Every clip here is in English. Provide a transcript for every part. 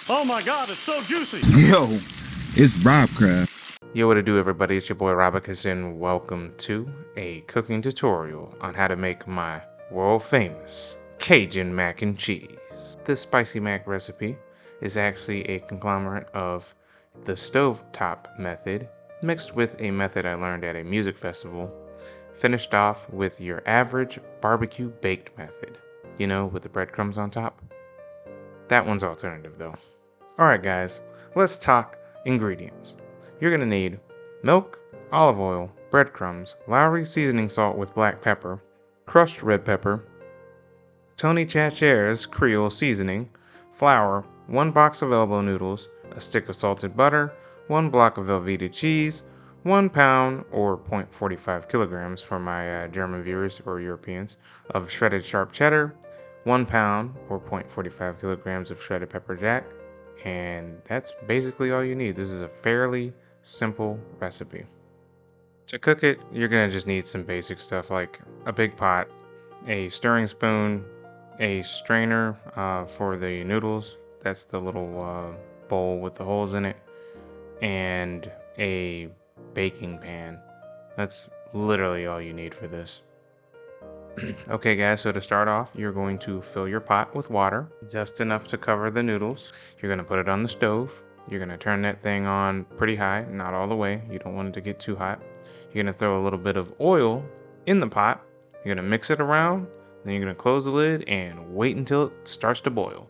Oh my god, it's so juicy! Yo, it's Robacus. Yo, what it do, everybody? It's your boy Robacus, and welcome to a cooking tutorial on how to make my world famous Cajun mac and cheese. This spicy mac recipe is actually a conglomerate of the stovetop method mixed with a method I learned at a music festival, finished off with your average barbecue baked method. You know, with the breadcrumbs on top? That one's alternative though. Alright guys, let's talk ingredients. You're going to need milk, olive oil, breadcrumbs, Lowry seasoning salt with black pepper, crushed red pepper, Tony Chachere's creole seasoning, flour, 1 box of elbow noodles, a stick of salted butter, 1 block of velveeta cheese, 1 pound or 0.45 kilograms for my German viewers or Europeans of shredded sharp cheddar, 1 pound or 0.45 kilograms of shredded pepper jack, and that's basically all you need. This is a fairly simple recipe. To cook it, you're gonna just need some basic stuff like a big pot, a stirring spoon, a strainer for the noodles, that's the little bowl with the holes in it, and a baking pan. That's literally all you need for this. Okay guys, so to start off, you're going to fill your pot with water, just enough to cover the noodles. You're going to put it on the stove. You're going to turn that thing on pretty high, not all the way. You don't want it to get too hot. You're going to throw a little bit of oil in the pot. You're going to mix it around. Then you're going to close the lid and wait until it starts to boil.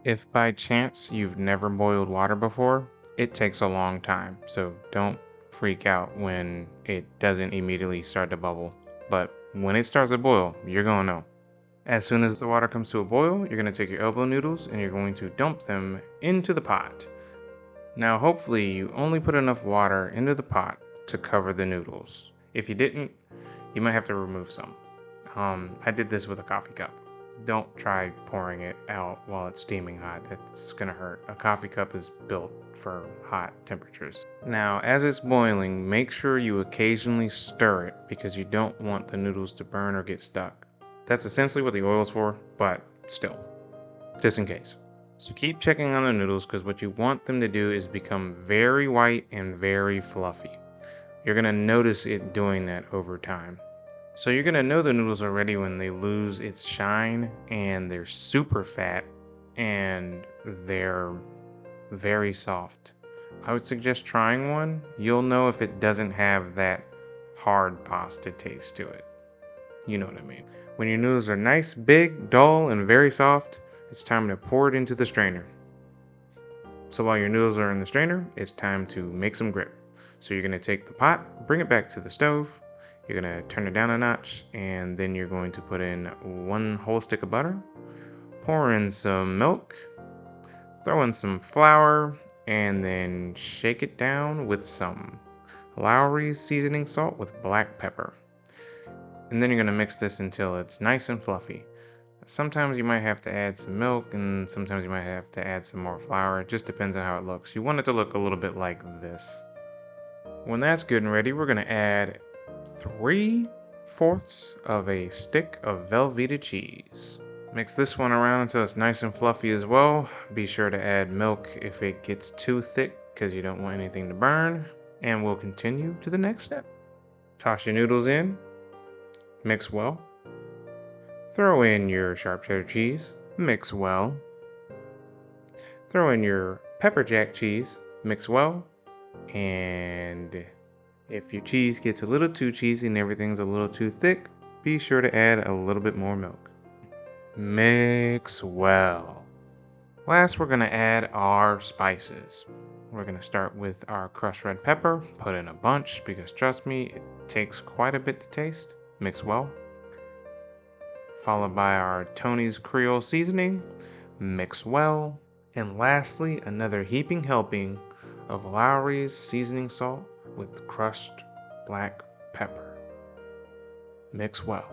If by chance you've never boiled water before, it takes a long time. So don't freak out when it doesn't immediately start to bubble. But when it starts to boil, you're gonna know. As soon as the water comes to a boil, you're gonna take your elbow noodles and you're going to dump them into the pot. Now hopefully you only put enough water into the pot to cover the noodles. If you didn't, you might have to remove some. I did this with a coffee cup. Don't try pouring it out while it's steaming hot. That's gonna hurt. A coffee cup is built for hot temperatures. Now, as it's boiling, make sure you occasionally stir it because you don't want the noodles to burn or get stuck. That's essentially what the oil's for, but still, just in case. So keep checking on the noodles because what you want them to do is become very white and very fluffy. You're gonna notice it doing that over time. So you're gonna know the noodles are ready when they lose its shine and they're super fat and they're very soft. I would suggest trying one. You'll know if it doesn't have that hard pasta taste to it. You know what I mean. When your noodles are nice, big, dull, and very soft, it's time to pour it into the strainer. So while your noodles are in the strainer, it's time to make some grip. So you're gonna take the pot, bring it back to the stove, you're gonna turn it down a notch, and then you're going to put in 1 whole stick of butter, pour in some milk, throw in some flour, and then shake it down with some Lowry seasoning salt with black pepper. And then you're gonna mix this until it's nice and fluffy. Sometimes you might have to add some milk, and sometimes you might have to add some more flour. It just depends on how it looks. You want it to look a little bit like this. When that's good and ready, we're gonna add 3/4 of a stick of velveeta cheese. Mix this one around until it's nice and fluffy as well. Be sure to add milk if it gets too thick because you don't want anything to burn. And we'll continue to the next step. Toss your noodles in, mix well. Throw in your sharp cheddar cheese, mix well. Throw in your pepper jack cheese, mix well. And if your cheese gets a little too cheesy and everything's a little too thick, be sure to add a little bit more milk. Mix well. Last, we're gonna add our spices. We're gonna start with our crushed red pepper, put in a bunch because trust me, it takes quite a bit to taste. Mix well. Followed by our Tony's creole seasoning, mix well. And lastly, another heaping helping of Lowry's seasoning salt with crushed black pepper. Mix well.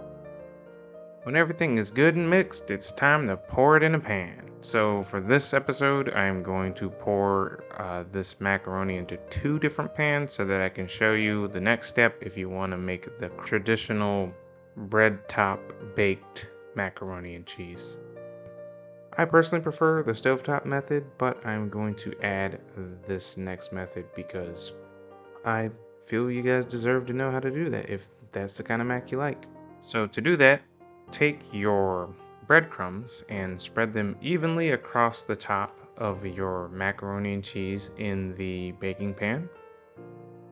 When everything is good and mixed, it's time to pour it in a pan. So for this episode, I'm going to pour this macaroni into 2 different pans so that I can show you the next step if you want to make the traditional bread top baked macaroni and cheese. I personally prefer the stovetop method, but I'm going to add this next method because I feel you guys deserve to know how to do that if that's the kind of mac you like. So to do that, take your breadcrumbs and spread them evenly across the top of your macaroni and cheese in the baking pan.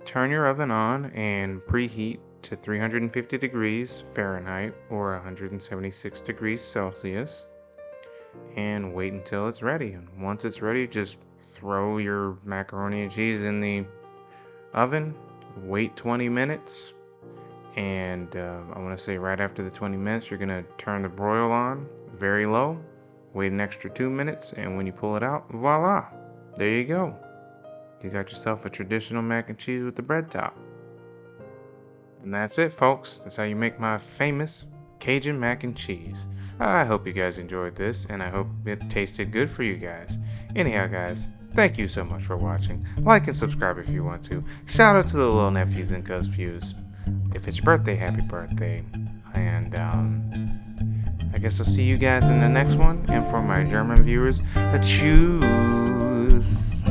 Turn your oven on and preheat to 350 degrees Fahrenheit or 176 degrees Celsius and wait until it's ready. And once it's ready, just throw your macaroni and cheese in the oven, wait 20 minutes, and I want to say right after the 20 minutes, you're going to turn the broil on very low, wait an extra 2 minutes, and when you pull it out, voila, there you go. You got yourself a traditional mac and cheese with the bread top. And that's it, folks. That's how you make my famous Cajun mac and cheese. I hope you guys enjoyed this, and I hope it tasted good for you guys. Anyhow, guys, thank you so much for watching. Like and subscribe if you want to. Shout out to the little nephews and cousins. If it's your birthday, happy birthday. And I guess I'll see you guys in the next one. And for my German viewers, a cheers.